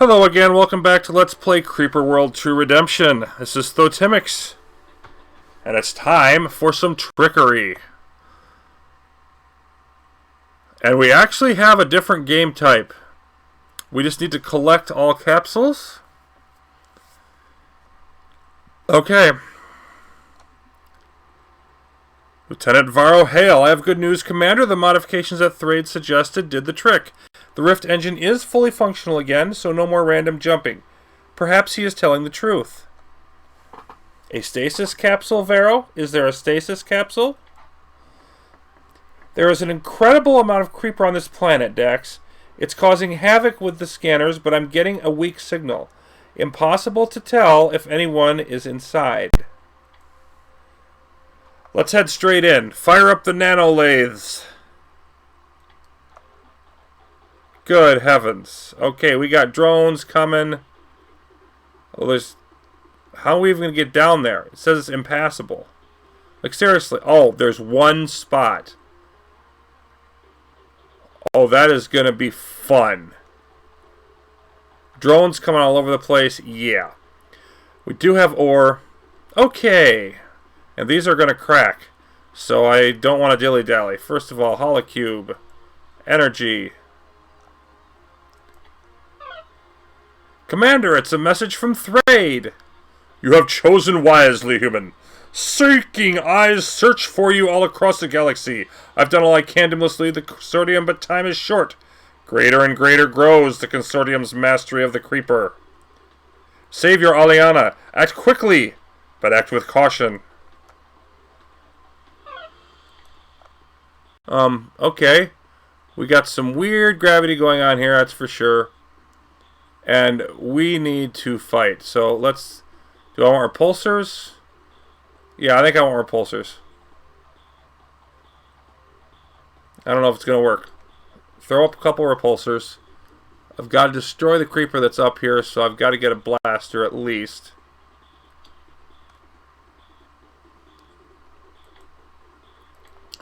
Hello again, welcome back to Let's Play Creeper World True Redemption. This is Thotimix, and it's time for some trickery. And we actually have a different game type. We just need to collect all capsules. Okay. Lieutenant Varro, hail. I have good news, Commander. The modifications that Thraid suggested did the trick. The Rift engine is fully functional again, so no more random jumping. Perhaps he is telling the truth. A stasis capsule, Varro? Is there a stasis capsule? There is an incredible amount of creeper on this planet, Dax. It's causing havoc with the scanners, but I'm getting a weak signal. Impossible to tell if anyone is inside. Let's head straight in. Fire up the nano lathes. Good heavens. Okay, we got drones coming. Oh, there's... How are we even going to get down there? It says it's impassable. Like, seriously. Oh, there's one spot. Oh, that is going to be fun. Drones coming all over the place. Yeah. We do have ore. Okay. And these are going to crack. So I don't want to dilly-dally. First of all, holocube. Energy. Commander, it's a message from Thraid. You have chosen wisely, human. Seeking eyes search for you all across the galaxy. I've done all I can to mislead the consortium, but time is short. Greater and greater grows the consortium's mastery of the creeper. Save your Aliana. Act quickly, but act with caution. Okay. We got some weird gravity going on here, that's for sure. And we need to fight. So let's... Do I want repulsors? Yeah, I think I want repulsors. I don't know if it's going to work. Throw up a couple repulsors. I've got to destroy the creeper that's up here, so I've got to get a blaster at least.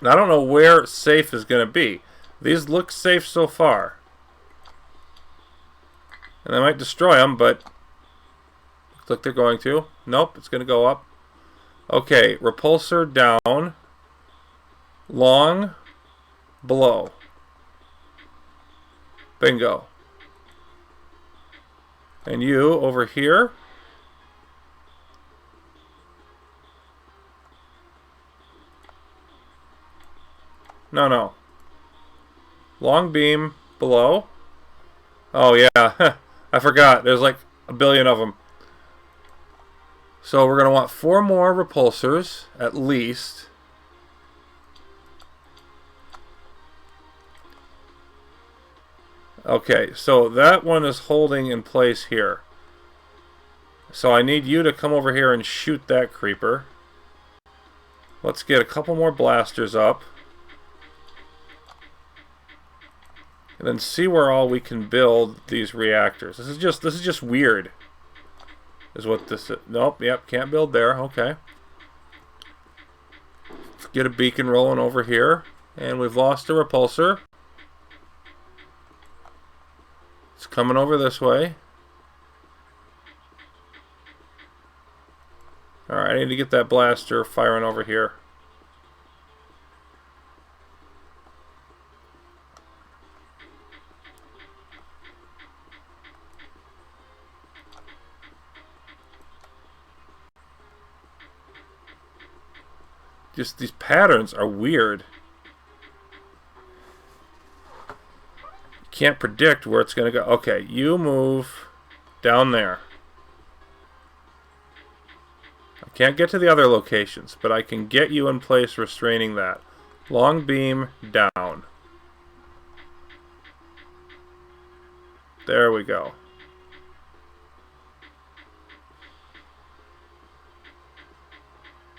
And I don't know where safe is going to be. These look safe so far. And I might destroy them, but looks like they're going to. Nope, it's going to go up. Okay, repulsor down. Long. Below. Bingo. And you over here. No. Long beam below. Oh yeah, I forgot. There's like a billion of them. So we're going to want 4 more repulsors, at least. Okay, so that one is holding in place here. So I need you to come over here and shoot that creeper. Let's get a couple more blasters up. And then see where all we can build these reactors. This is just weird. Is what this is. Nope, yep, can't build there. Okay. Let's get a beacon rolling over here. And we've lost a repulsor. It's coming over this way. Alright, I need to get that blaster firing over here. Just these patterns are weird. You can't predict where it's going to go. Okay, you move down there. I can't get to the other locations, but I can get you in place restraining that. Long beam down. There we go.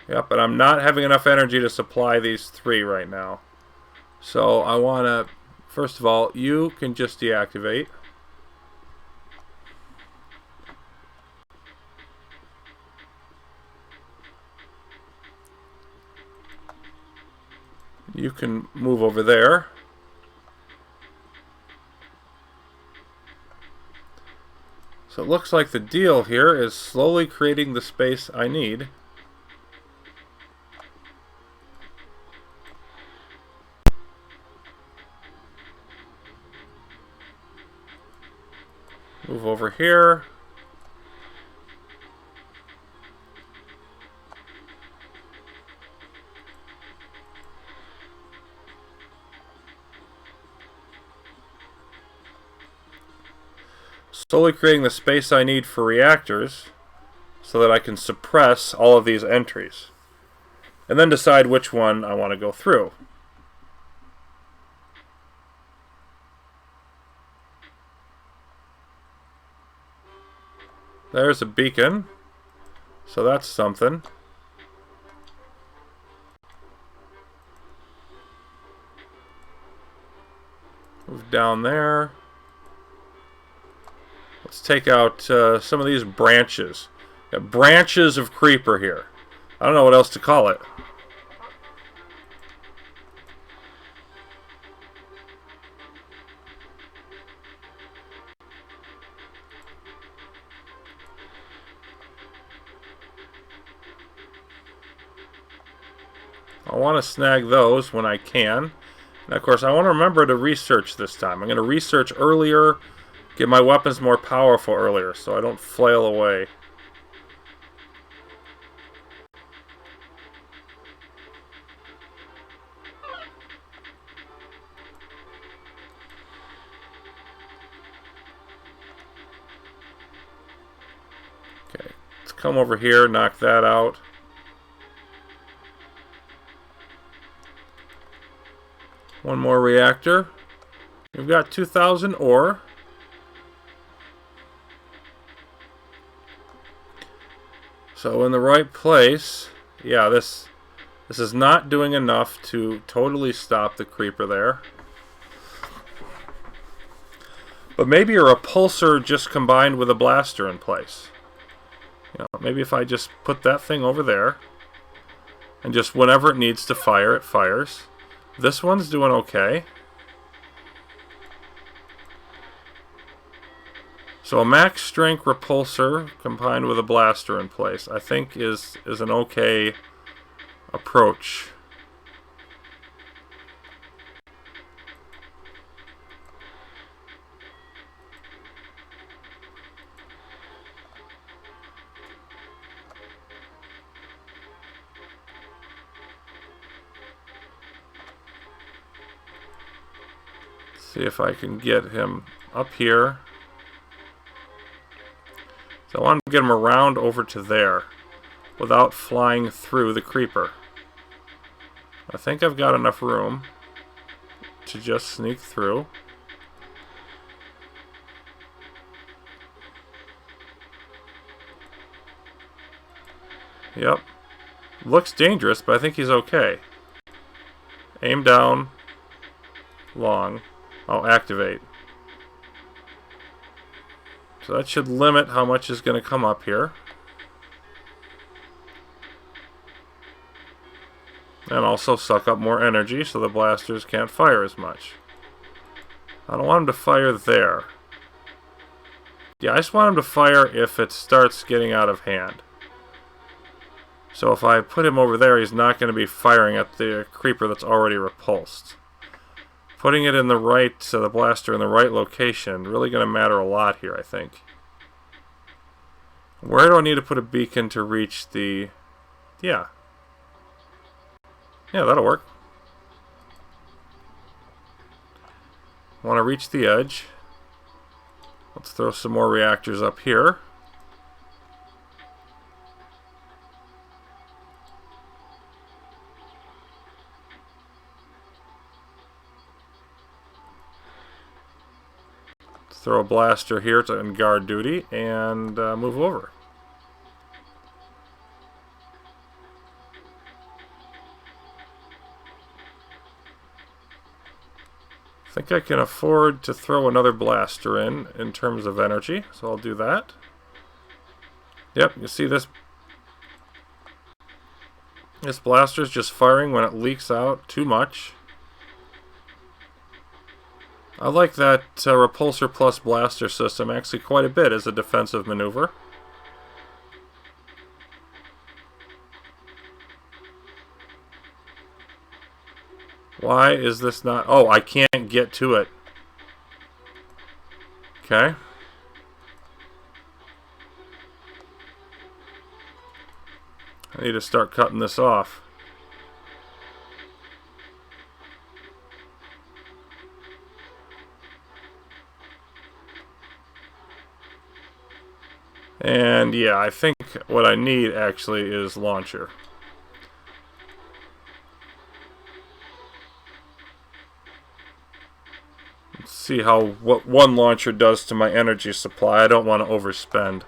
Yep, but I'm not having enough energy to supply these 3 right now. So I want to, first of all, you can just deactivate. You can move over there. So it looks like the deal here is slowly creating the space I need. Move over here. Slowly creating the space I need for reactors so that I can suppress all of these entries. And then decide which one I want to go through. There's a beacon. So that's something. Move down there. Let's take out some of these branches. Got branches of creeper here. I don't know what else to call it. I want to snag those when I can. And of course, I want to remember to research this time. I'm going to research earlier, get my weapons more powerful earlier, so I don't flail away. Okay, let's come over here, knock that out. One more reactor. We've got 2,000 ore. So in the right place. Yeah, this is not doing enough to totally stop the creeper there. But maybe a repulsor just combined with a blaster in place. You know, maybe if I just put that thing over there and just whenever it needs to fire, it fires. This one's doing okay. So a max strength repulsor combined with a blaster in place, I think is an okay approach. See if I can get him up here. So I want to get him around over to there without flying through the creeper. I think I've got enough room to just sneak through. Yep. Looks dangerous, but I think he's okay. Aim down. Long. I'll activate. So that should limit how much is going to come up here. And also suck up more energy so the blasters can't fire as much. I don't want them to fire there. Yeah, I just want them to fire if it starts getting out of hand. So if I put him over there, he's not going to be firing at the creeper that's already repulsed. Putting it in the right, the blaster in the right location, really going to matter a lot here, I think. Where do I need to put a beacon to reach the... Yeah, that'll work. Want to reach the edge. Let's throw some more reactors up here. Throw a blaster here to end guard duty and move over. I think I can afford to throw another blaster in terms of energy, so I'll do that. Yep, you see this blaster's just firing when it leaks out too much. I like that repulsor plus blaster system actually quite a bit as a defensive maneuver. Why is this not... Oh, I can't get to it. Okay. I need to start cutting this off. And yeah, I think what I need actually is launcher. Let's see what one launcher does to my energy supply. I don't want to overspend.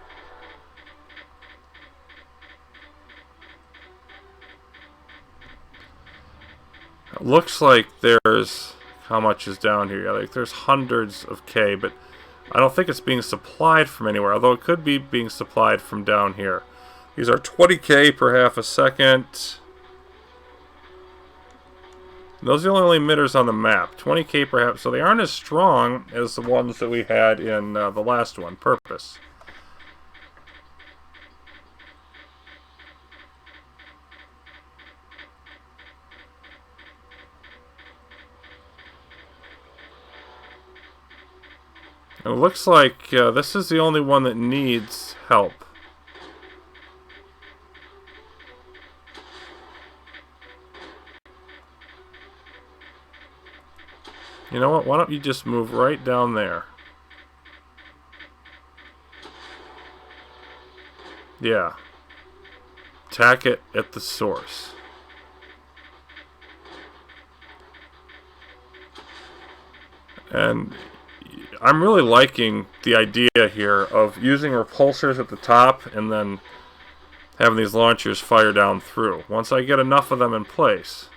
It looks like there's... How much is down here? Yeah, like there's hundreds of K, but I don't think it's being supplied from anywhere, although it could be being supplied from down here. These are 20K per half a second. Those are the only emitters on the map. 20K per half, so they aren't as strong as the ones that we had in the last one, Purpose. It looks like this is the only one that needs help. You know what? Why don't you just move right down there? Yeah. Attack it at the source. And I'm really liking the idea here of using repulsors at the top and then having these launchers fire down through. Once I get enough of them in place.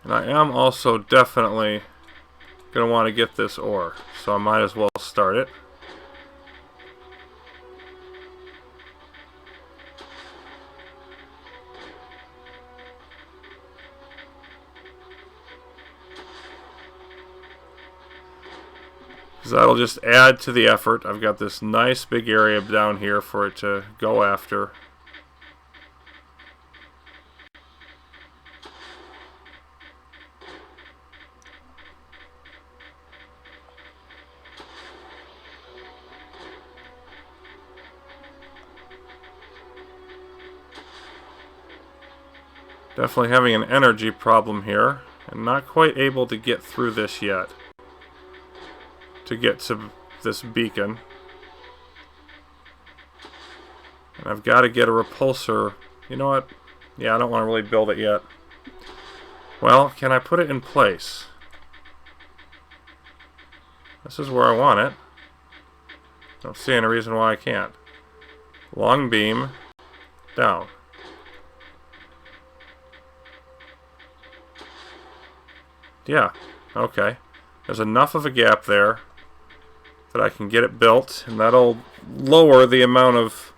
And I am also definitely going to want to get this ore, so I might as well start it. Because that'll just add to the effort. I've got this nice big area down here for it to go after. Definitely having an energy problem here, and not quite able to get through this yet. To get to this beacon. And I've got to get a repulsor. You know what? Yeah, I don't want to really build it yet. Well, can I put it in place? This is where I want it. Don't see any reason why I can't. Long beam. Down. Yeah, okay. There's enough of a gap there that I can get it built, and that'll lower the amount of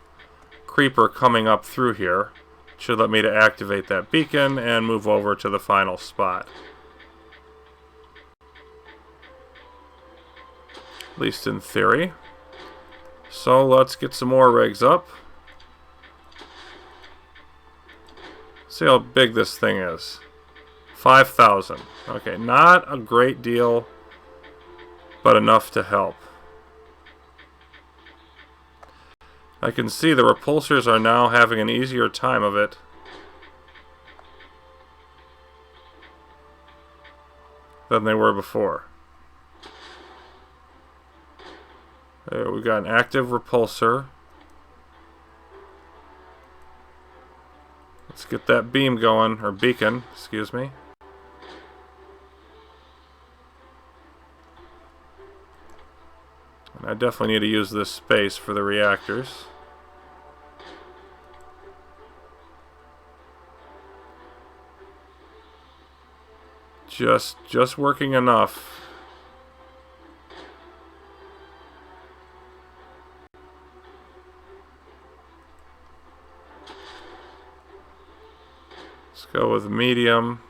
creeper coming up through here. Should let me to activate that beacon and move over to the final spot. At least in theory. So let's get some more rigs up. See how big this thing is. 5,000. Okay, not a great deal, but enough to help. I can see the repulsors are now having an easier time of it. Than they were before. There, we got an active repulsor. Let's get that beam going, or beacon, excuse me. And I definitely need to use this space for the reactors. Just working enough. Go with medium.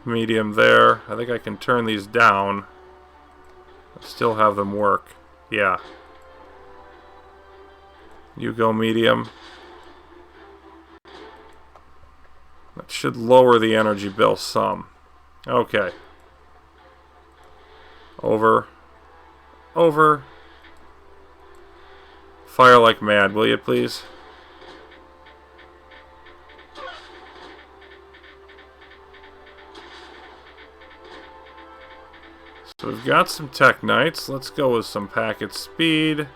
Medium there. I think I can turn these down. Still have them work. Yeah. You go medium. That should lower the energy bill some. Okay. Over. Over. Fire like mad, will you please? So we've got some Tech Knights. Let's go with some packet speed.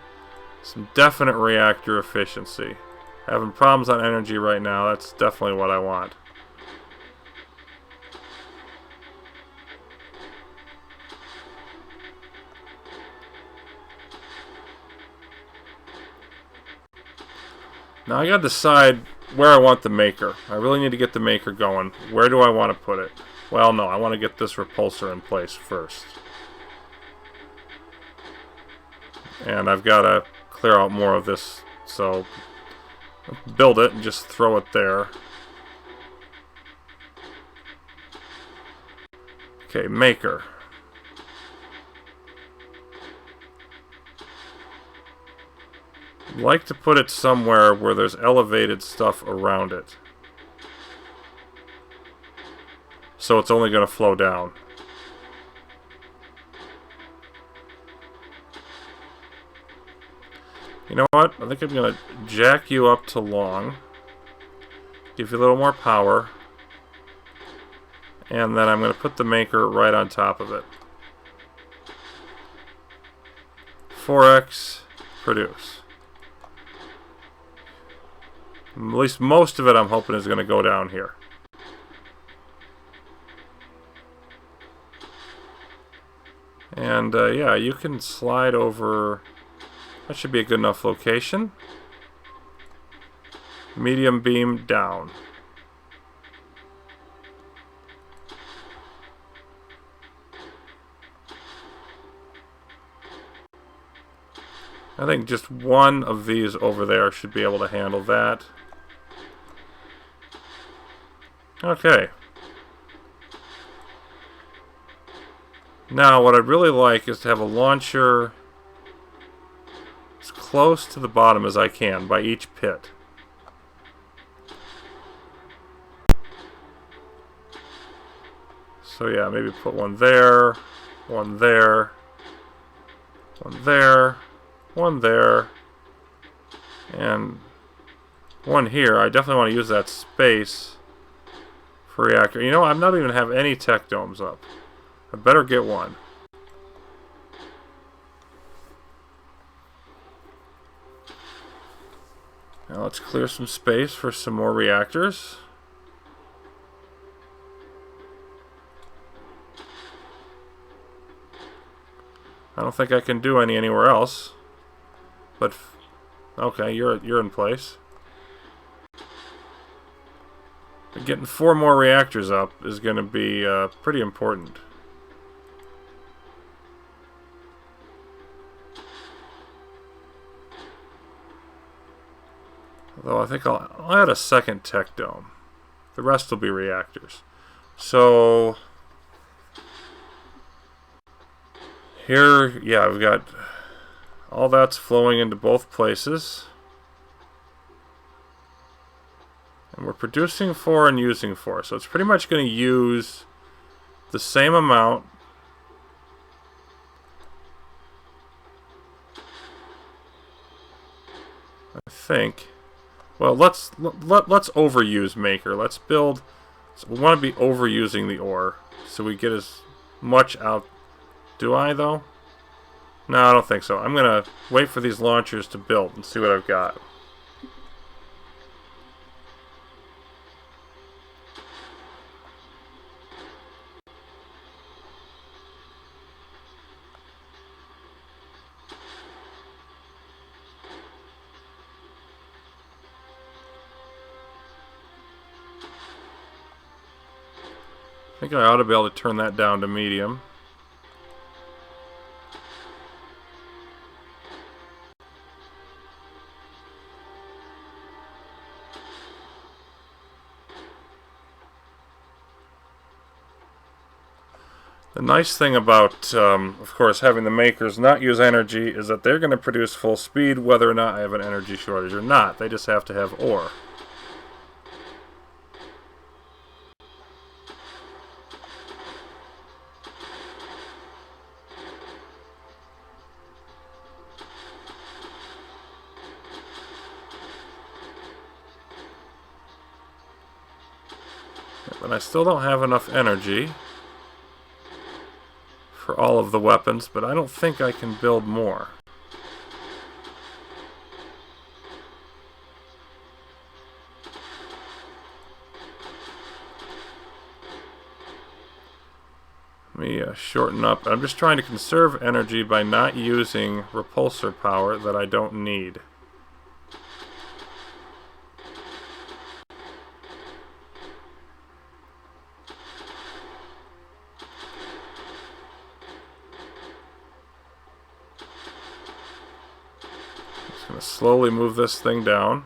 Some definite reactor efficiency. Having problems on energy right now. That's definitely what I want. Now I gotta decide where I want the maker. I really need to get the maker going. Where do I want to put it? Well, no, I want to get this repulsor in place first. And I've got to clear out more of this, so build it and just throw it there. Okay, maker. I'd like to put it somewhere where there's elevated stuff around it. So it's only going to flow down. You know what? I think I'm going to jack you up to long. Give you a little more power. And then I'm going to put the maker right on top of it. 4x, produce. At least most of it I'm hoping is going to go down here. And yeah, you can slide over. That should be a good enough location. Medium beam down. I think just one of these over there should be able to handle that. Okay. Now what I'd really like is to have a launcher as close to the bottom as I can by each pit. So yeah, maybe put one there, one there, one there, one there, and one here. I definitely want to use that space for reactor. You know, I'm not even have any tech domes up. I better get one. Now let's clear some space for some more reactors. I don't think I can do any anywhere else. But okay, you're in place. But getting 4 more reactors up is going to be pretty important. Although I think I'll add a second tech dome. The rest will be reactors. So here, yeah, we've got all that's flowing into both places. And we're producing 4 and using 4. So it's pretty much going to use the same amount. I think. Well, let's overuse maker. Let's build. So we want to be overusing the ore, so we get as much out. Do I though? No, I don't think so. I'm gonna wait for these launchers to build and see what I've got. I think I ought to be able to turn that down to medium. The nice thing about, of course, having the makers not use energy is that they're going to produce full speed whether or not I have an energy shortage or not. They just have to have ore. But I still don't have enough energy for all of the weapons, but I don't think I can build more. Let me shorten up. I'm just trying to conserve energy by not using repulsor power that I don't need. Just going to slowly move this thing down.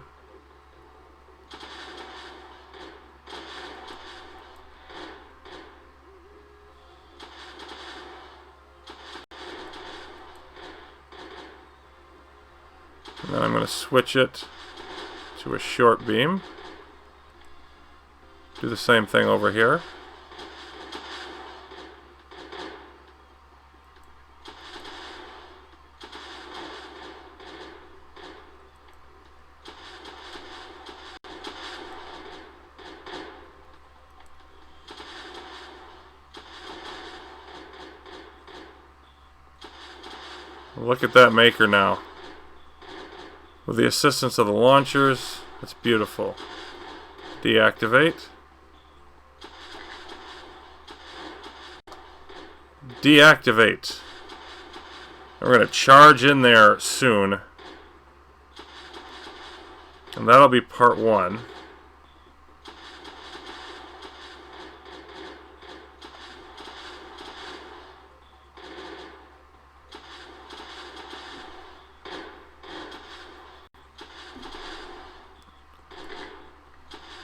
And then I'm going to switch it to a short beam. Do the same thing over here. Look at that maker now. With the assistance of the launchers, it's beautiful. Deactivate. Deactivate. We're going to charge in there soon. And that'll be part 1.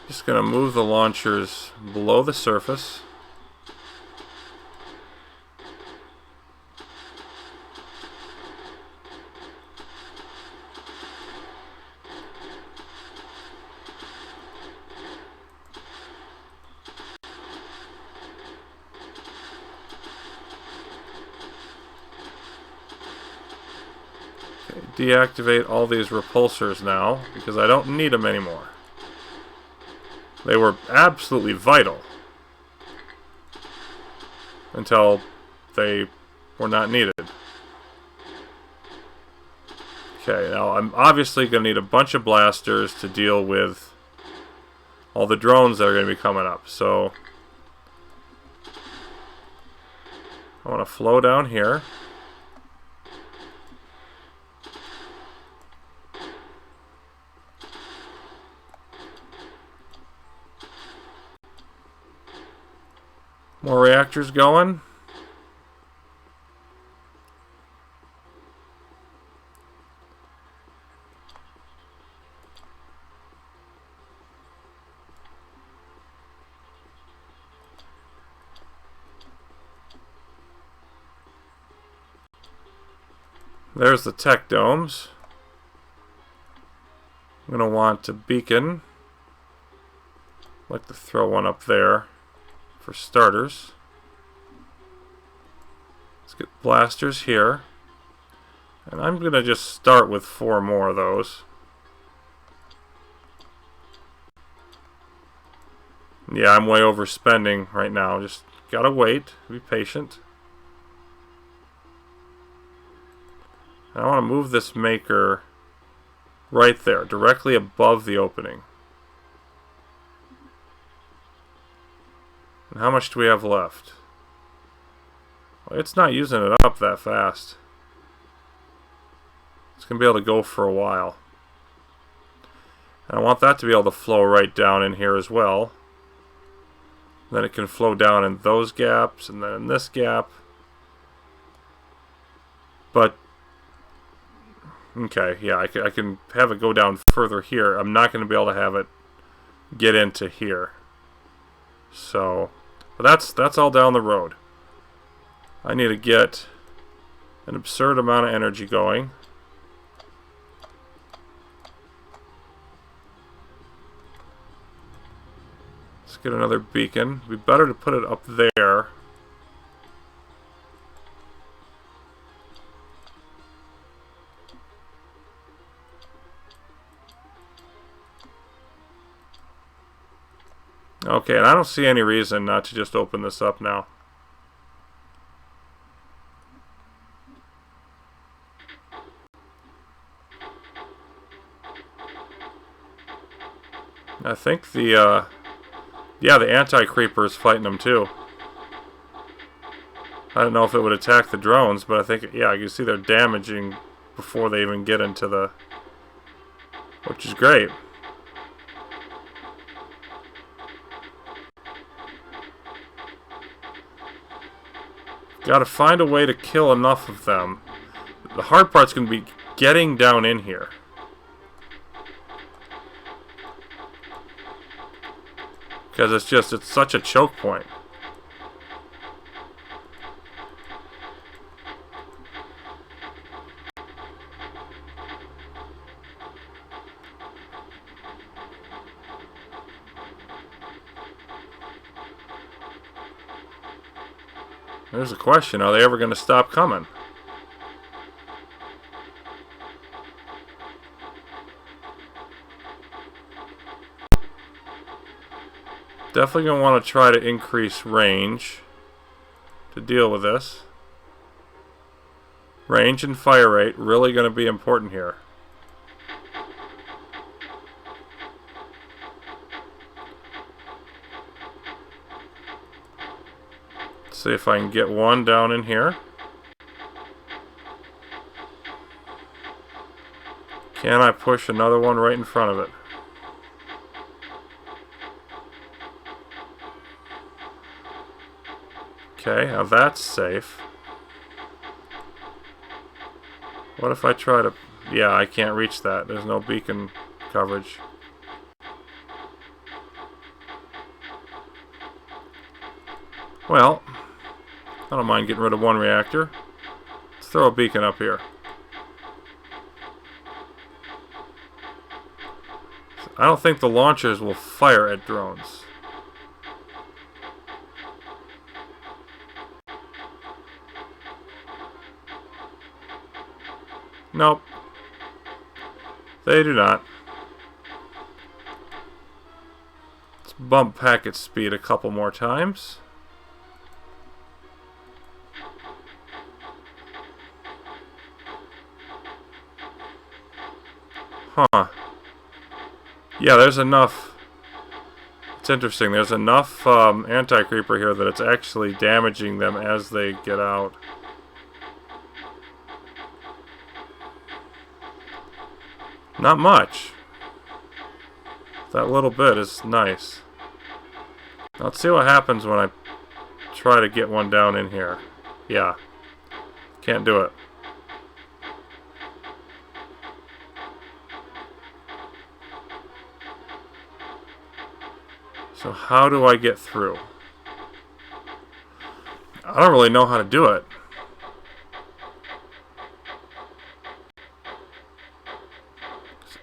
Just going to move the launchers below the surface. Okay, deactivate all these repulsors now because I don't need them anymore. They were absolutely vital until they were not needed. Okay, now I'm obviously going to need a bunch of blasters to deal with all the drones that are going to be coming up. So I want to flow down here. More reactors going. There's the tech domes. I'm going to want a beacon. I'd like to throw one up there. For starters, let's get blasters here, and I'm going to just start with 4 more of those. Yeah, I'm way overspending right now. Just gotta wait, be patient. And I want to move this maker right there, directly above the opening. And how much do we have left? Well, it's not using it up that fast. It's going to be able to go for a while. And I want that to be able to flow right down in here as well. Then it can flow down in those gaps and then in this gap. But, okay, yeah, I can have it go down further here. I'm not going to be able to have it get into here. So, but that's all down the road. I need to get an absurd amount of energy going. Let's get another beacon. It'd be better to put it up there. Okay, and I don't see any reason not to just open this up now. I think the anti-creeper is fighting them too. I don't know if it would attack the drones, but I think, yeah, you can see they're damaging before they even get into the... which is great. Gotta find a way to kill enough of them. The hard part's gonna be getting down in here. Because it's such a choke point. There's a question, are they ever going to stop coming? Definitely going to want to try to increase range to deal with this. Range and fire rate really going to be important here. See if I can get one down in here. Can I push another one right in front of it? Okay, now that's safe. What if I try to... Yeah, I can't reach that. There's no beacon coverage. Well, I don't mind getting rid of one reactor. Let's throw a beacon up here. I don't think the launchers will fire at drones. Nope. They do not. Let's bump packet speed a couple more times. Huh. Yeah, there's enough. It's interesting. There's enough anti-creeper here that it's actually damaging them as they get out. Not much. That little bit is nice. Let's see what happens when I try to get one down in here. Yeah. Can't do it. So how do I get through? I don't really know how to do it.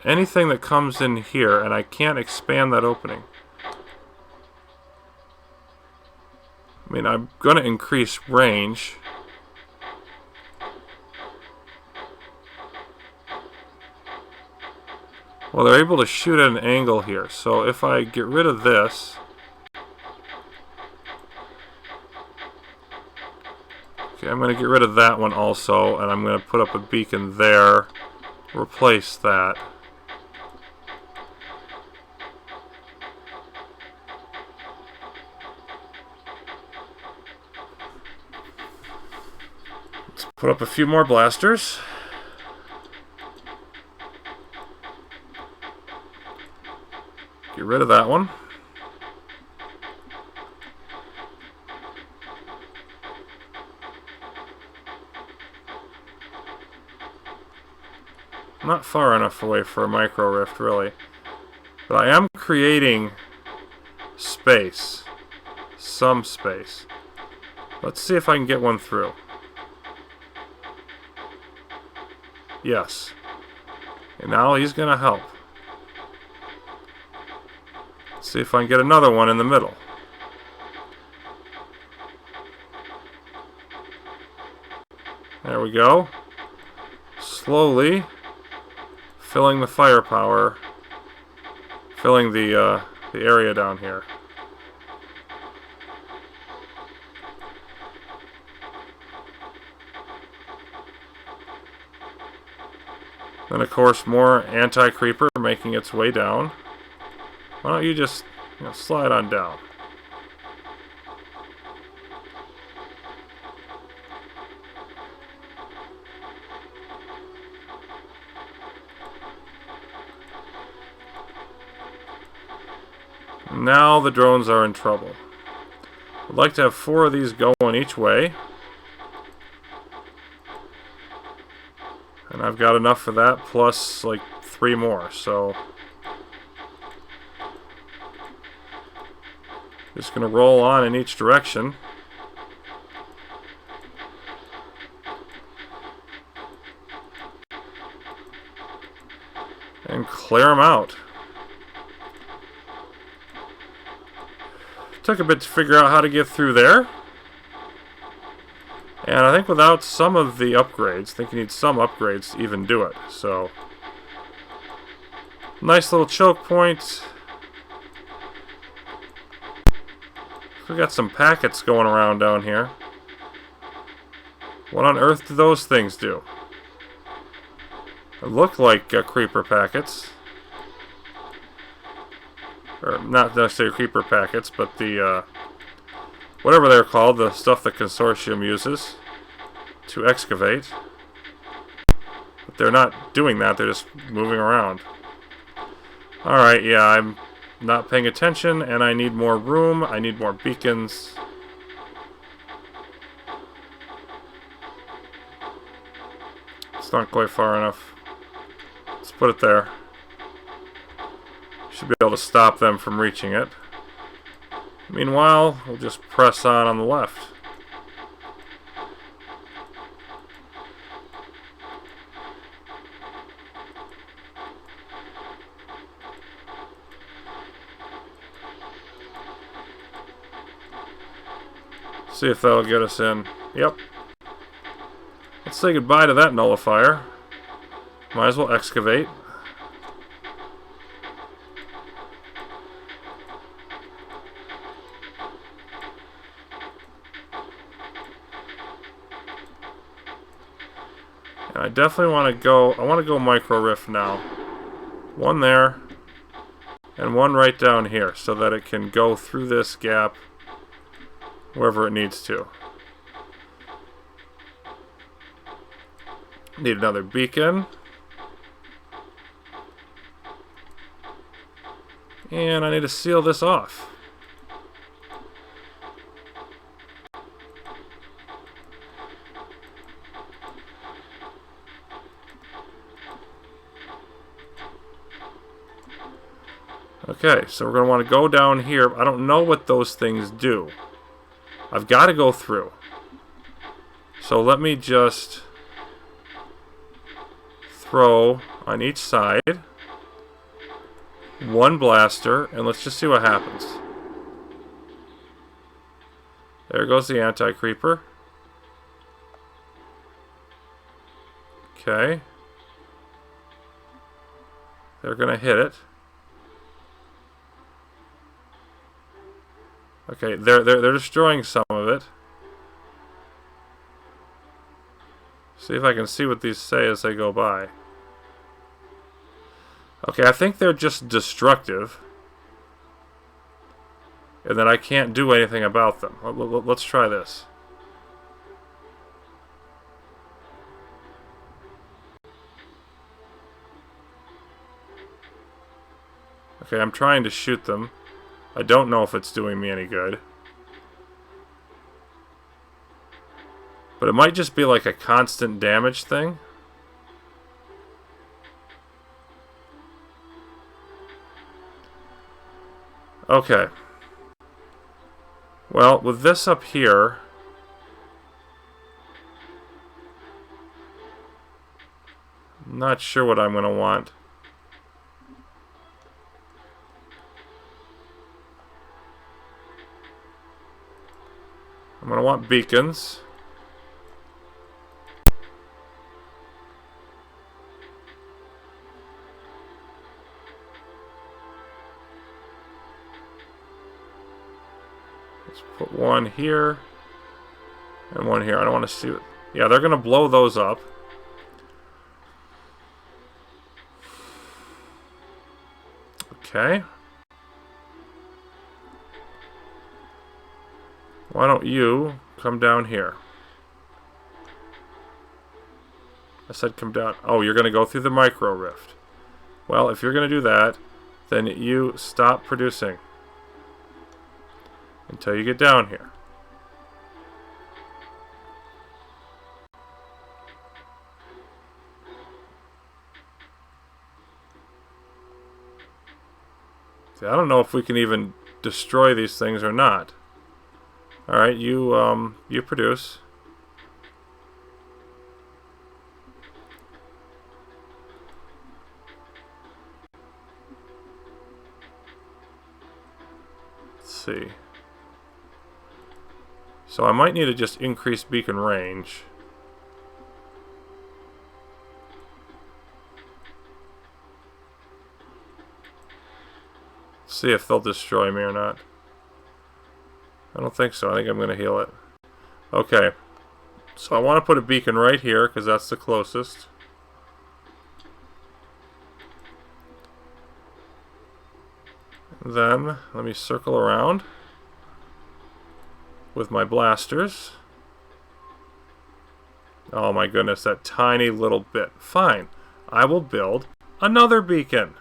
Anything that comes in here, and I can't expand that opening. I mean, I'm going to increase range. Well, they're able to shoot at an angle here. So if I get rid of this... Okay, I'm going to get rid of that one also, and I'm going to put up a beacon there. Replace that. Let's put up a few more blasters. Get rid of that one. Not far enough away for a micro rift, really. But I am creating space. Some space. Let's see if I can get one through. Yes. And now he's going to help. Let's see if I can get another one in the middle. There we go. Slowly filling the firepower, filling the area down here. Then, of course, more anti-creeper making its way down. Why don't you just slide on down? Now the drones are in trouble. I'd like to have 4 of these going each way. And I've got enough for that, plus like 3 more, so just gonna roll on in each direction. And clear them out. Took a bit to figure out how to get through there. And I think without some of the upgrades, I think you need some upgrades to even do it. So, nice little choke point. We got some packets going around down here. What on earth do those things do? They look like creeper packets. Or not necessarily creeper packets, but the whatever they're called, the stuff the consortium uses to excavate. But they're not doing that, they're just moving around. Alright, yeah, I'm not paying attention, and I need more room, I need more beacons. It's not quite far enough. Let's put it there. Should be able to stop them from reaching it. Meanwhile, we'll just press on the left. See if that'll get us in. Yep. Let's say goodbye to that nullifier. Might as well excavate. And I definitely want to go, I want to go micro rift now. One there, and one right down here, so that it can go through this gap wherever it needs to. Need another beacon. And I need to seal this off. Okay, so we're going to want to go down here. I don't know what those things do. I've got to go through. So let me just throw on each side one blaster, and let's just see what happens. There goes the anti-creeper. Okay. They're going to hit it. Okay, they're destroying some of it. See if I can see what these say as they go by. Okay, I think they're just destructive. And that I can't do anything about them. Let's try this. Okay, I'm trying to shoot them. I don't know if it's doing me any good. But it might just be like a constant damage thing. Okay. Well, with this up here, Not sure what I'm going to want. I'm going to want beacons. Let's put one here and one here. I don't want to see it. Yeah, they're going to blow those up. Okay. Why don't you come down here? I said come down. Oh, you're going to go through the micro rift. Well, if you're going to do that, then you stop producing until you get down here. See, I don't know if we can even destroy these things or not. Alright, you produce. Let's see. So I might need to just increase beacon range. See if they'll destroy me or not. I don't think so. I think I'm going to heal it. Okay. So I want to put a beacon right here because that's the closest. Then let me circle around with my blasters. Oh my goodness, that tiny little bit. Fine. I will build another beacon.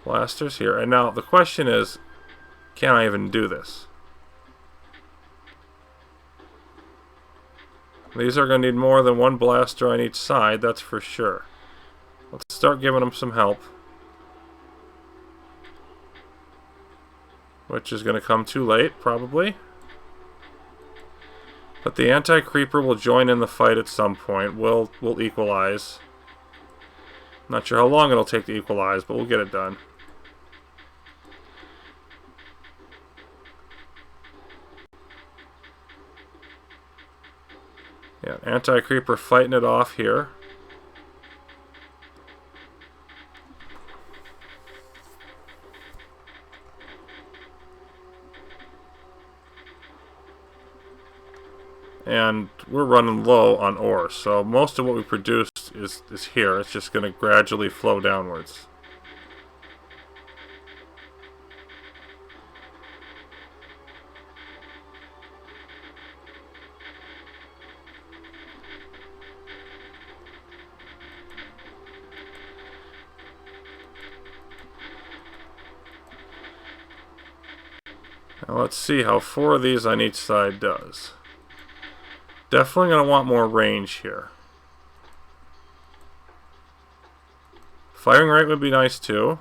Blasters here. And now the question is, can I even do this? These are going to need more than one blaster on each side, that's for sure. Let's start giving them some help. Which is going to come too late, probably. But the anti-creeper will join in the fight at some point. We'll equalize. Not sure how long it'll take to equalize, but we'll get it done. Yeah, anti-creeper fighting it off here. And we're running low on ore, so most of what we produce is here. It's just going to gradually flow downwards. Now let's see how 4 of these on each side does. Definitely going to want more range here. Firing rate would be nice too.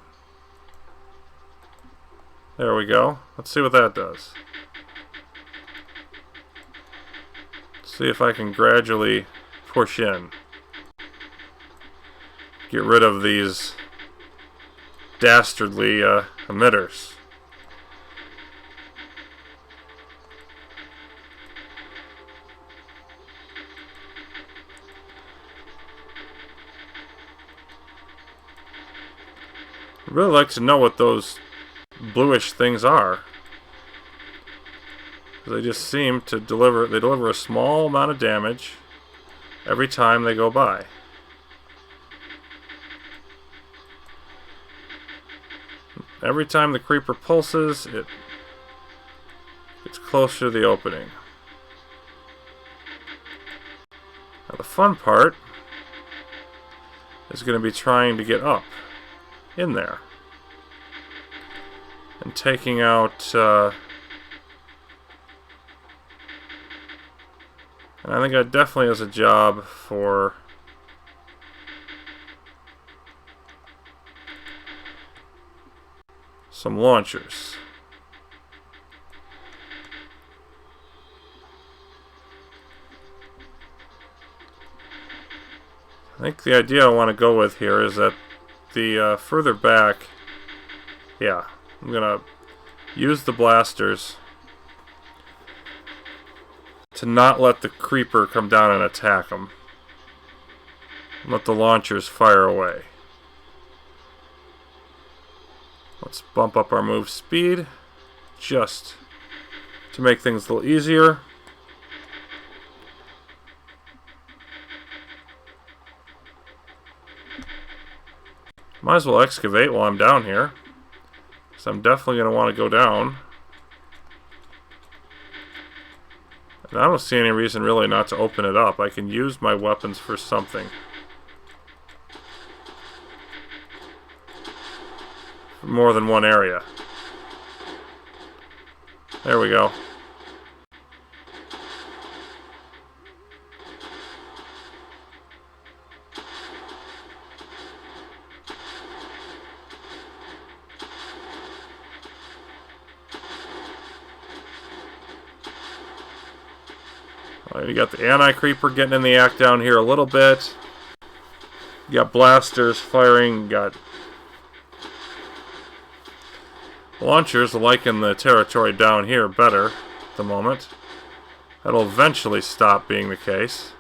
There we go. Let's see what that does. See if I can gradually push in. Get rid of these dastardly emitters. I'd really like to know what those bluish things are. They just seem to deliver a small amount of damage every time they go by. Every time the creeper pulses, it gets closer to the opening. Now the fun part is going to be trying to get up in there and taking out and I think that definitely has a job for some launchers. think the idea I want to go with here is that the further back, yeah, I'm gonna use the blasters to not let the creeper come down and attack them. Let the launchers fire away. Let's bump up our move speed just to make things a little easier. Might as well excavate while I'm down here, because I'm definitely going to want to go down. And I don't see any reason really not to open it up. I can use my weapons for something. For more than one area. There we go. You got the anti-creeper getting in the act down here a little bit. You got blasters firing. You got launchers liking the territory down here better at the moment. That'll eventually stop being the case.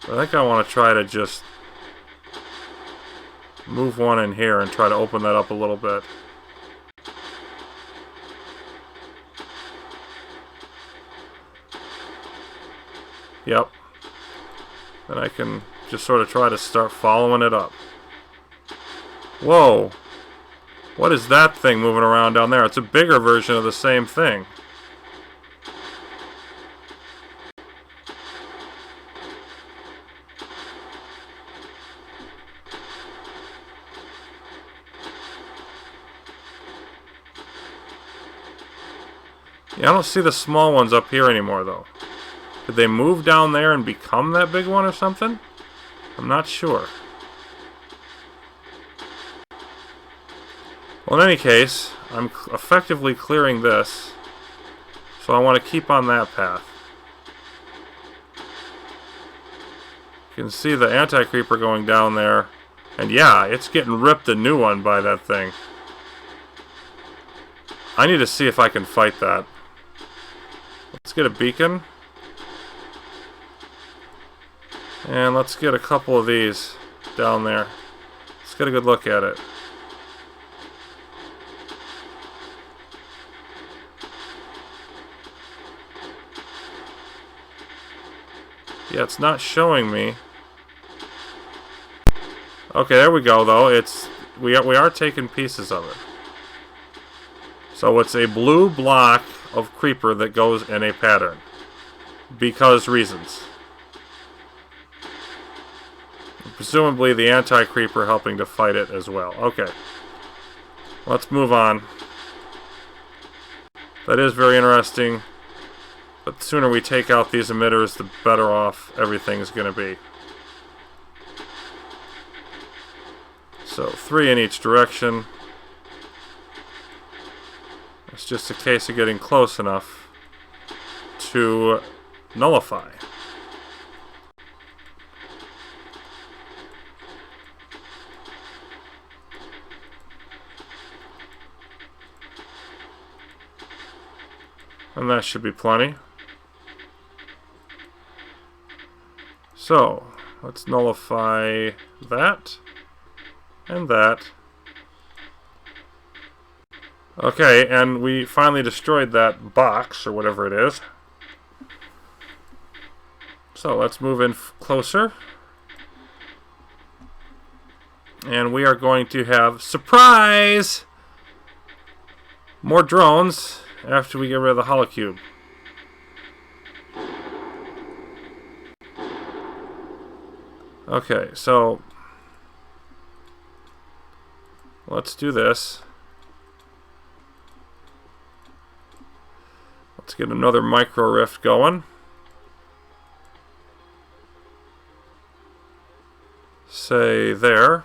But I think I want to try to just move one in here and try to open that up a little bit. Yep. Then I can just sort of try to start following it up. Whoa! What is that thing moving around down there? It's a bigger version of the same thing. Yeah, I don't see the small ones up here anymore, though. Did they move down there and become that big one or something? I'm not sure. Well, in any case, I'm effectively clearing this, so I want to keep on that path. You can see the anti-creeper going down there, and yeah, it's getting ripped a new one by that thing. I need to see if I can fight that. Let's get a beacon. And let's get a couple of these down there. Let's get a good look at it. Yeah, it's not showing me. Okay, there we go though. We are taking pieces of it. So it's a blue block of creeper that goes in a pattern. Because reasons. Presumably the anti-creeper helping to fight it as well. Okay. Let's move on. That is very interesting. But the sooner we take out these emitters, the better off everything's going to be. So 3 in each direction. It's just a case of getting close enough to nullify. And that should be plenty. So, let's nullify that and that. Okay, and we finally destroyed that box, or whatever it is. So, let's move in closer. And we are going to have, surprise! More drones after we get rid of the holocube. Okay, so let's do this. Let's get another micro rift going. Say there.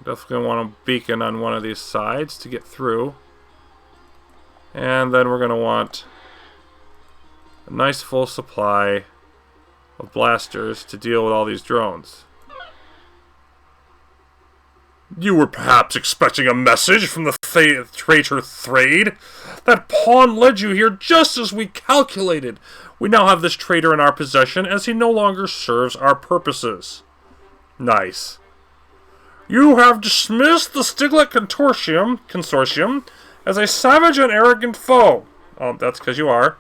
Definitely want a beacon on one of these sides to get through. And then we're going to want a nice full supply of blasters to deal with all these drones. You were perhaps expecting a message from the traitor Thrade. That pawn led you here just as we calculated. We now have this traitor in our possession as he no longer serves our purposes. Nice. You have dismissed the Stiglet Consortium as a savage and arrogant foe. That's because you are.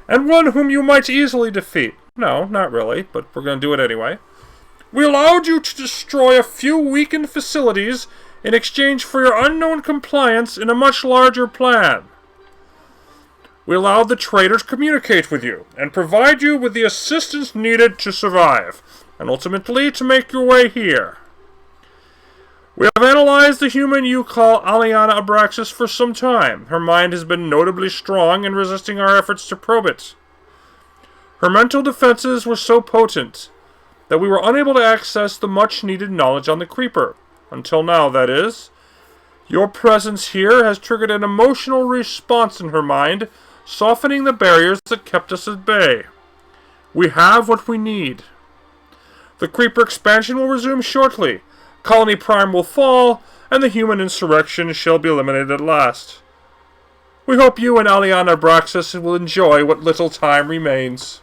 And one whom you might easily defeat. No, not really, but we're going to do it anyway. We allowed you to destroy a few weakened facilities in exchange for your unknown compliance in a much larger plan. We allowed the traitor to communicate with you and provide you with the assistance needed to survive, and ultimately to make your way here. We have analyzed the human you call Aliana Abraxas for some time. Her mind has been notably strong in resisting our efforts to probe it. Her mental defenses were so potent that we were unable to access the much-needed knowledge on the Creeper. Until now, that is. Your presence here has triggered an emotional response in her mind, softening the barriers that kept us at bay. We have what we need. The Creeper expansion will resume shortly. Colony Prime will fall, and the human insurrection shall be eliminated at last. We hope you and Aliana Abraxas will enjoy what little time remains.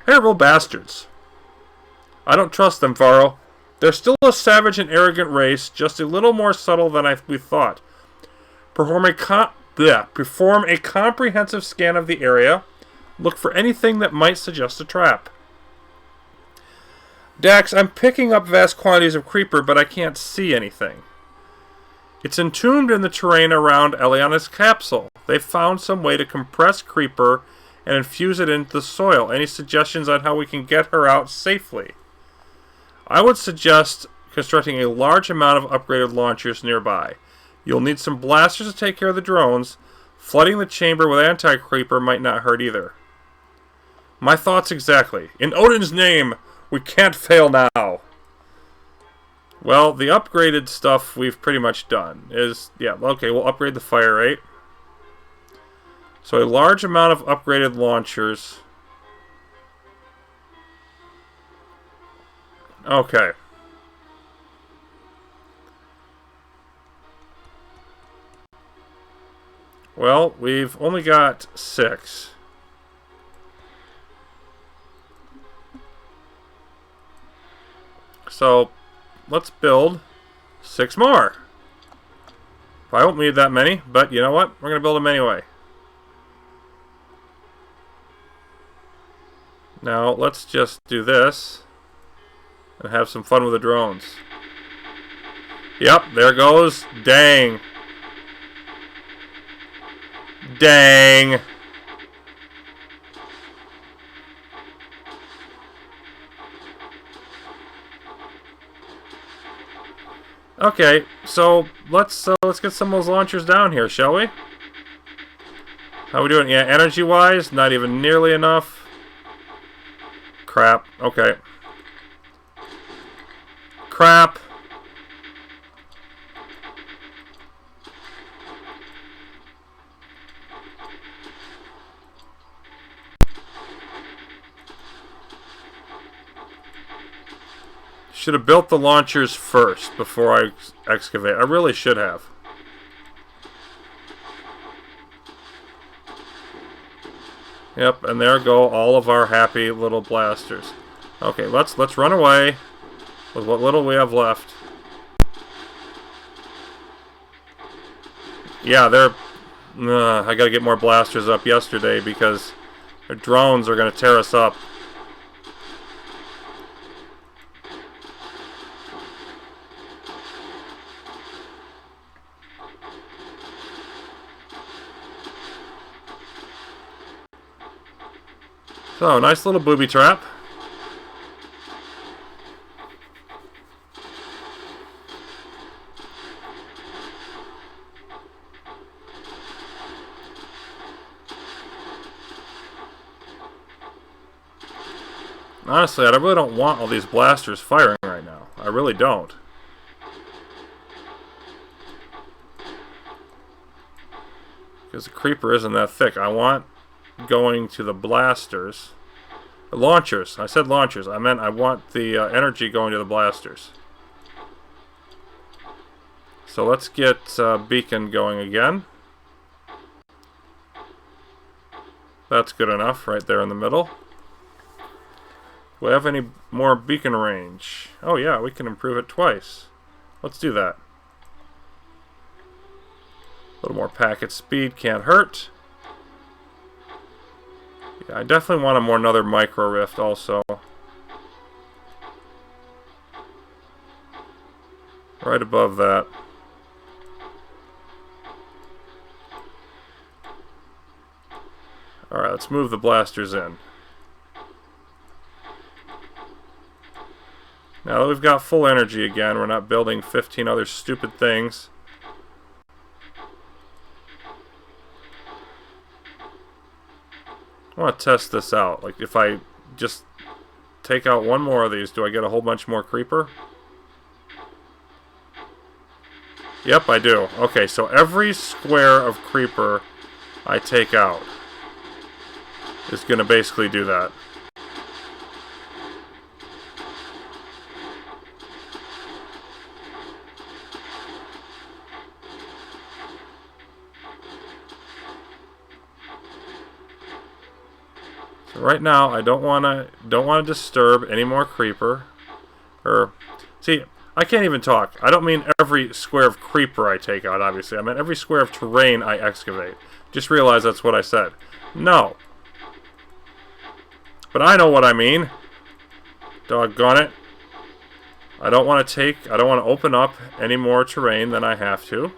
Terrible bastards. I don't trust them, Varro. They're still a savage and arrogant race, just a little more subtle than we thought. Perform a comprehensive scan of the area. Look for anything that might suggest a trap. Dax, I'm picking up vast quantities of Creeper, but I can't see anything. It's entombed in the terrain around Eliana's capsule. They've found some way to compress Creeper and infuse it into the soil. Any suggestions on how we can get her out safely? I would suggest constructing a large amount of upgraded launchers nearby. You'll need some blasters to take care of the drones. Flooding the chamber with anti-Creeper might not hurt either. My thoughts exactly. In Odin's name, we can't fail now. Well, the upgraded stuff we've pretty much done. Okay, we'll upgrade the fire rate. So a large amount of upgraded launchers. Okay. Well, we've only got 6. So, let's build 6 more. I won't need that many, but you know what? We're going to build them anyway. Now, let's just do this and have some fun with the drones. Yep, there goes. Dang. Dang. Okay, so let's get some of those launchers down here, shall we? How are we doing? Yeah, energy-wise, not even nearly enough. Crap. Okay. Crap. Should have built the launchers first before I excavate. I really should have. Yep, and there go all of our happy little blasters. Okay, let's run away with what little we have left. Yeah, I gotta get more blasters up yesterday because their drones are gonna tear us up. So, nice little booby trap. Honestly, I really don't want all these blasters firing right now. I really don't. Because the creeper isn't that thick. I want going to the blasters. Launchers. I said launchers. I meant I want the energy going to the blasters. So let's get beacon going again. That's good enough right there in the middle. Do we have any more beacon range? Oh yeah, we can improve it twice. Let's do that. A little more packet speed can't hurt. Yeah, I definitely want another micro rift also. Right above that. Alright, let's move the blasters in. Now that we've got full energy again, we're not building 15 other stupid things. I want to test this out. Like, if I just take out one more of these, do I get a whole bunch more creeper? Yep, I do. Okay, so every square of creeper I take out is going to basically do that. So right now, I don't want to disturb any more creeper. Or see, I can't even talk. I don't mean every square of creeper I take out, obviously. I meant every square of terrain I excavate. Just realize that's what I said. No. But I know what I mean. Doggone it. I don't want to open up any more terrain than I have to.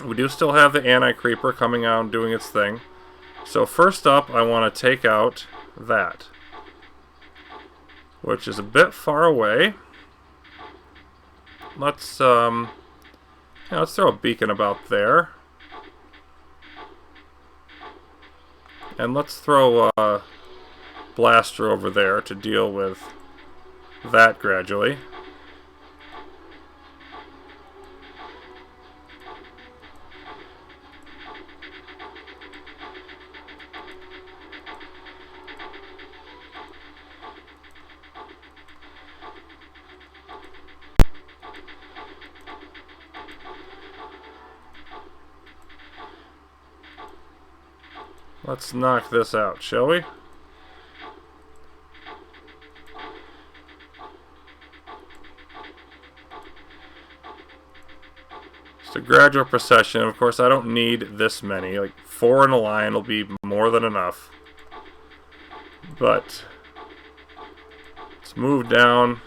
We do still have the anti-creeper coming out and doing its thing. So first up, I want to take out that, which is a bit far away. Let's let's throw a beacon about there, and let's throw a blaster over there to deal with that gradually. Let's knock this out, shall we? Just a gradual procession. Of course, I don't need this many. Like 4 in a line will be more than enough. But let's move down.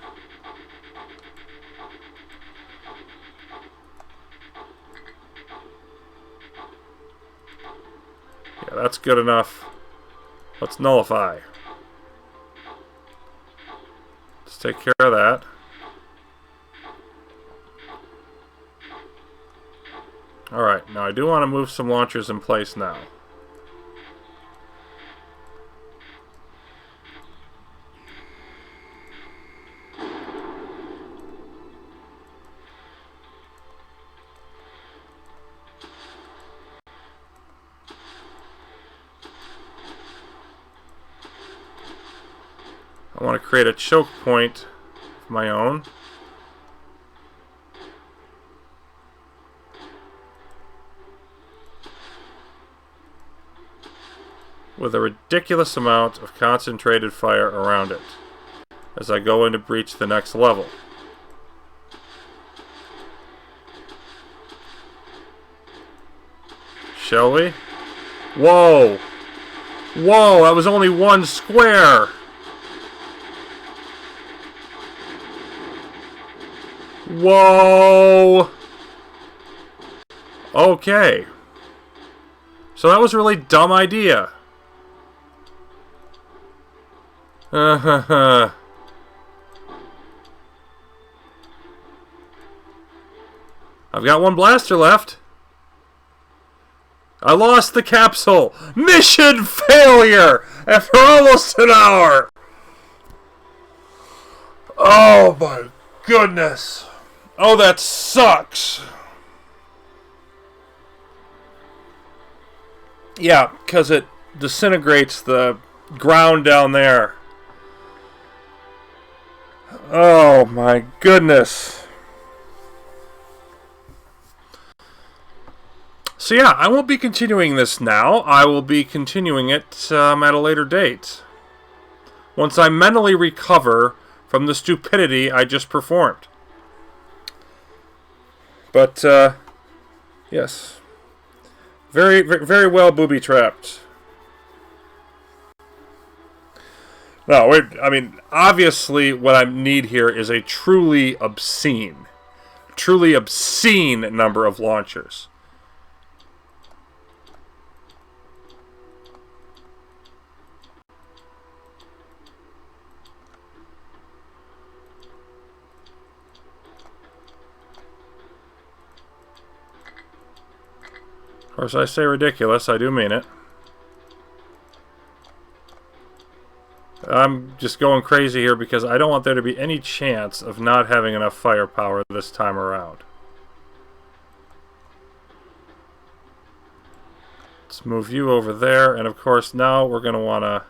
Yeah, that's good enough. Let's nullify. Let's take care of that. Alright, now I do want to move some launchers in place now. I want to create a choke point of my own. With a ridiculous amount of concentrated fire around it as I go in to breach the next level. Shall we? Whoa! Whoa, that was only one square! Whoa! Okay. So that was a really dumb idea. I've got one blaster left. I lost the capsule. Mission failure after almost an hour. Oh my goodness. Oh, that sucks. Yeah, because it disintegrates the ground down there. Oh, my goodness. So yeah, I won't be continuing this now. I will be continuing it at a later date. Once I mentally recover from the stupidity I just performed. But, yes. Very, very well booby-trapped. No, I mean, obviously what I need here is a truly obscene number of launchers. Of course, I say ridiculous. I do mean it. I'm just going crazy here because I don't want there to be any chance of not having enough firepower this time around. Let's move you over there, and of course now we're going to want to...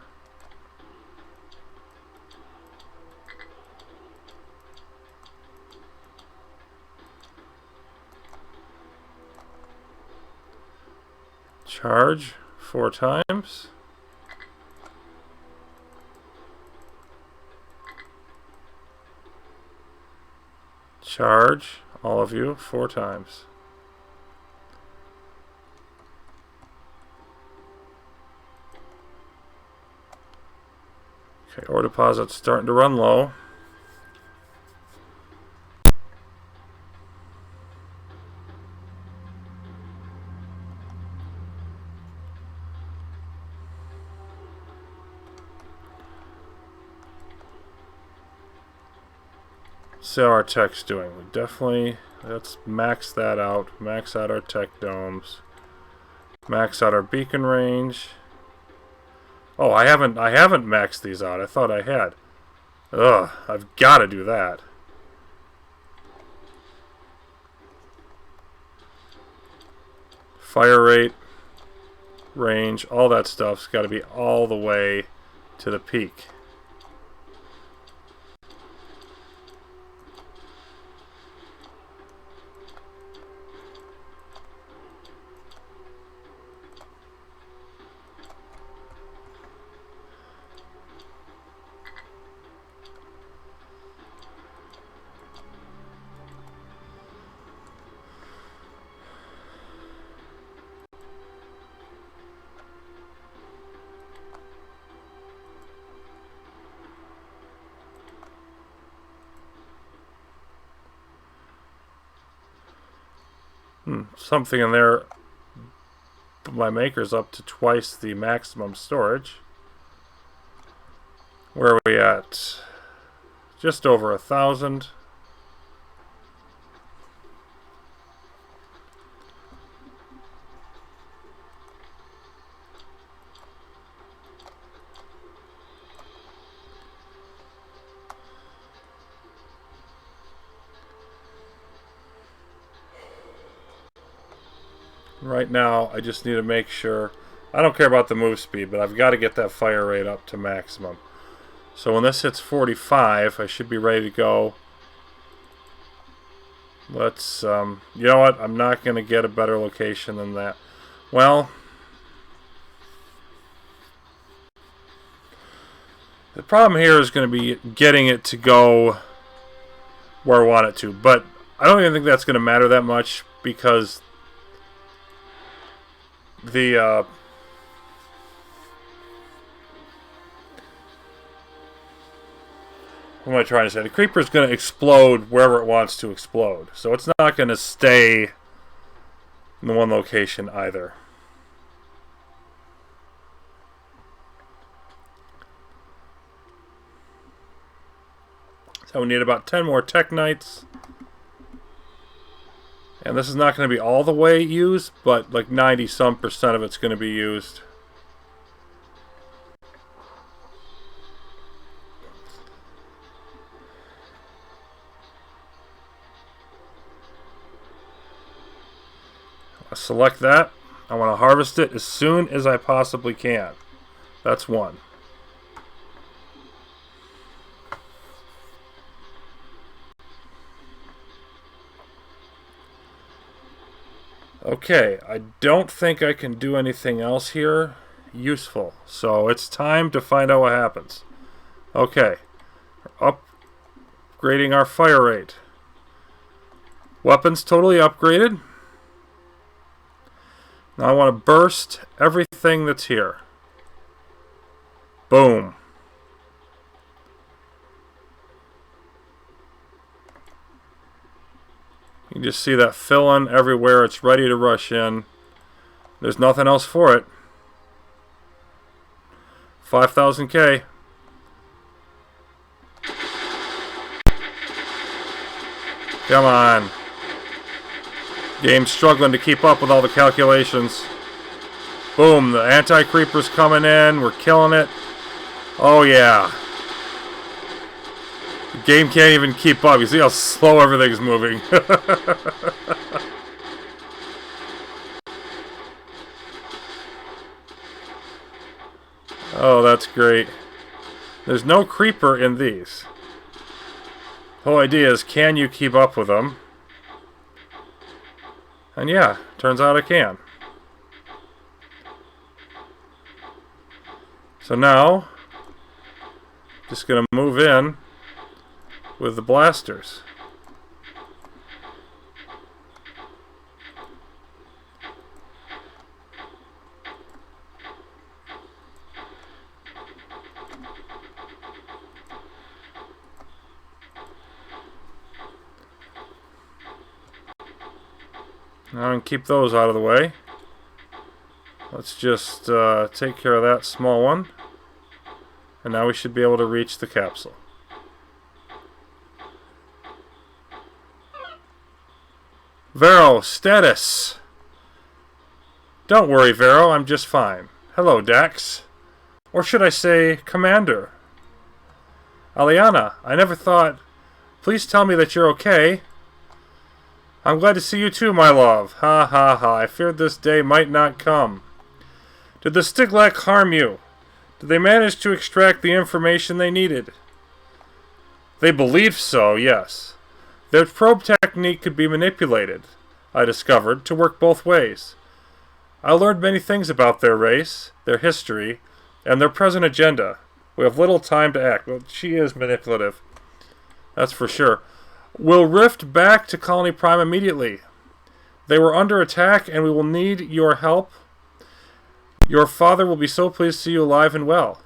charge 4 times. Charge, all of you, 4 times. Okay, ore deposit's starting to run low. See how our tech's doing. We definitely, let's max that out. Max out our tech domes. Max out our beacon range. Oh, I haven't maxed these out. I thought I had. Ugh, I've got to do that. Fire rate, range, all that stuff's got to be all the way to the peak. Something in there. My maker's up to twice the maximum storage. Where are we at? Just over 1,000. Right now, I just need to make sure. I don't care about the move speed, but I've got to get that fire rate up to maximum. So when this hits 45, I should be ready to go. Let's, you know what? I'm not going to get a better location than that. Well, the problem here is going to be getting it to go where I want it to. But I don't even think that's going to matter that much because the what am I trying to say? The creeper's going to explode wherever it wants to explode. So it's not going to stay in the one location either. So we need about 10 more Tech Knights. And this is not going to be all the way used, but like 90-some% of it's going to be used. I select that. I want to harvest it as soon as I possibly can. That's one. Okay, I don't think I can do anything else here useful. So it's time to find out what happens. Okay, upgrading our fire rate. Weapons totally upgraded. Now I want to burst everything that's here. Boom. You can just see that filling everywhere. It's ready to rush in. There's nothing else for it. 5,000K. Come on. Game's struggling to keep up with all the calculations. Boom, the anti-creeper's coming in. We're killing it. Oh yeah. The game can't even keep up. You see how slow everything's moving. Oh, that's great. There's no creeper in these. The whole idea is, can you keep up with them? And yeah, turns out I can. So now, just gonna move in with the blasters. Now I can keep those out of the way. Let's just take care of that small one. And now we should be able to reach the capsule. Vero, status. Don't worry, Vero, I'm just fine. Hello, Dax. Or should I say, Commander. Aliana, I never thought... Please tell me that you're okay. I'm glad to see you too, my love. Ha ha ha, I feared this day might not come. Did the Stiglak harm you? Did they manage to extract the information they needed? They believed so, yes. Their probe technique could be manipulated, I discovered, to work both ways. I learned many things about their race, their history, and their present agenda. We have little time to act. Well, she is manipulative. That's for sure. We'll rift back to Colony Prime immediately. They were under attack, and we will need your help. Your father will be so pleased to see you alive and well.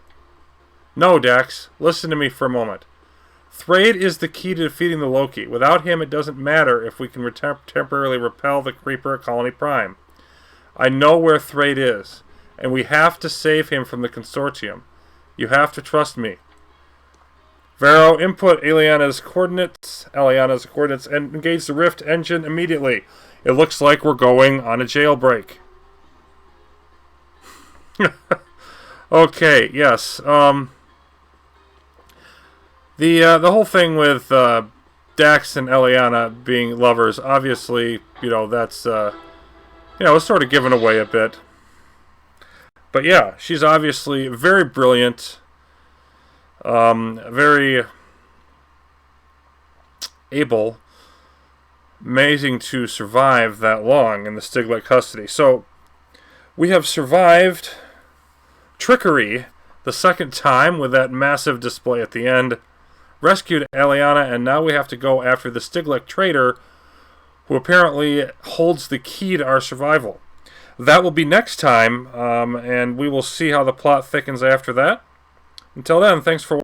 No, Dax. Listen to me for a moment. Thrade is the key to defeating the Loki. Without him, it doesn't matter if we can temporarily repel the Creeper at Colony Prime. I know where Thrade is, and we have to save him from the Consortium. You have to trust me. Vero, input Aliana's coordinates, and engage the Rift engine immediately. It looks like we're going on a jailbreak. Okay, yes. The whole thing with Dax and Eliana being lovers, obviously, that's it's sort of given away a bit. But yeah, she's obviously very brilliant, very able, amazing to survive that long in the Stiglak custody. So we have survived Trickery the second time with that massive display at the end, rescued Eliana, and now we have to go after the Stiglak traitor, who apparently holds the key to our survival. That will be next time, and we will see how the plot thickens after that. Until then, thanks for watching.